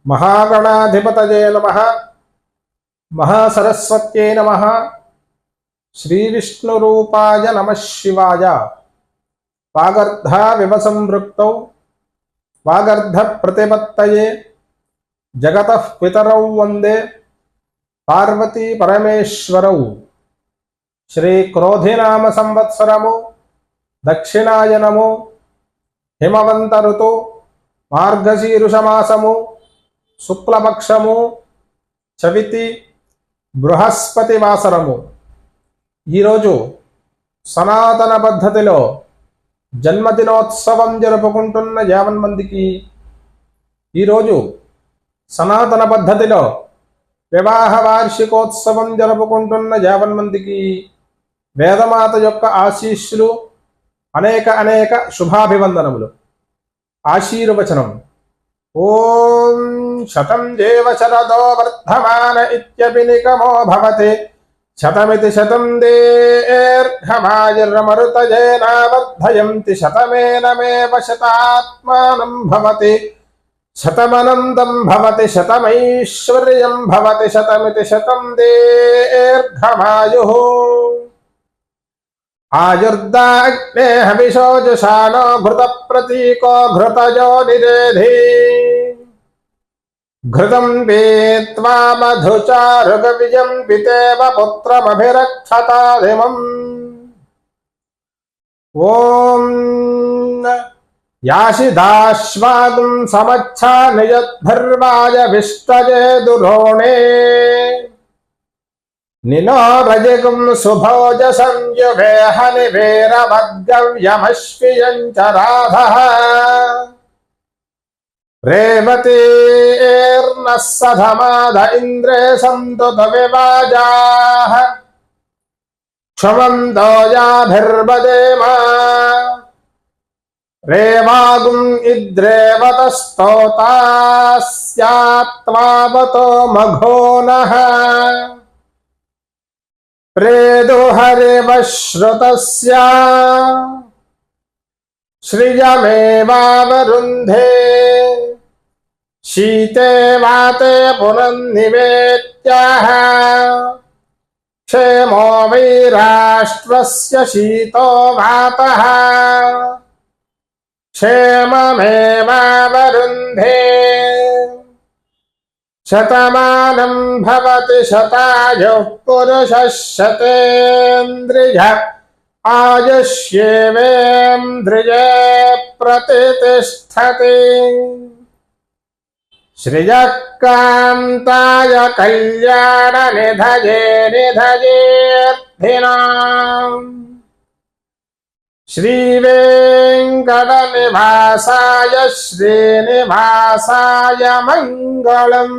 महागणाधिपतये नमः। महासरस्वत्यै नमः। श्रीविष्णुरूपाय नमः शिवाय। वागर्धाविव संवृक्तौ वागर्धप्रतिपत्तये जगतः पितरौ वन्दे पार्वती परमेश्वरौ। श्रीक्रोधिनाम संवत्सरमु दक्षिणायनमु हिमवंत ऋतु मार्गशीर्षमासमु శుక్లపక్షము చవితి బృహస్పతి వాసరము. ఈరోజు సనాతన పద్ధతిలో జన్మదినోత్సవం జరుపుకుంటున్న 50 మందికి, ఈరోజు సనాతన పద్ధతిలో వివాహ వార్షికోత్సవం జరుపుకుంటున్న 50 మందికి వేదమాత యొక్క ఆశీస్సులు, అనేక శుభాభివందనములు. ఆశీర్వచనం. ఓం శతం దేవ శరదో వర్ధమాన ఇత్యపినికమో భవతే శతమితి శతం దీర్ఘమాయుర్మరుతయేన వర్ధయంతి శతమేనమేవ శతాత్మానం భవతి శతమనందం భవతి శతమైశ్వర్యం భవతి శతమితి శతం దీర్ఘమాయుః. आयुर्दाग्ने हविषोजुषाणो घृत प्रतीको घृतजो निरेधि घृतं पीत्वा मधुचारुगविजं पितेव पुत्रमभिरक्षताधिमम्. ॐ याशिदाश्वागुं समच्छा निजद्भर्वाय विष्टजे दुरोणे निनो रजगुं सुभोज संयुवेह निवेरमद्गव्यमश्वियं च राधः रेवतीर्नः सधमाद इन्द्रे सन्तुत विवाजाः क्षमन्दो याभिर्वदेम रेवागुं इद्रेवतस्तोतास्यात्वावतो मघो नः प्रेदो हरिवश्रुतस्य श्रियमेवावरुन्धे शीते वाते पुनन्निवेत्याः क्षेमो वैराष्ट्रस्य शीतो वातः क्षेममेवावरुन्धे शतमानं भवति शतायुः पुरुषः शतेन्द्रिय आयुष्येवेन्द्रिये प्रतिष्ठति. श्रियः कान्ताय कल्याणनिधये निधयेऽर्थिनाम् श्रीवेङ्कटनिवासाय श्रीनिवासाय मङ्गलम्.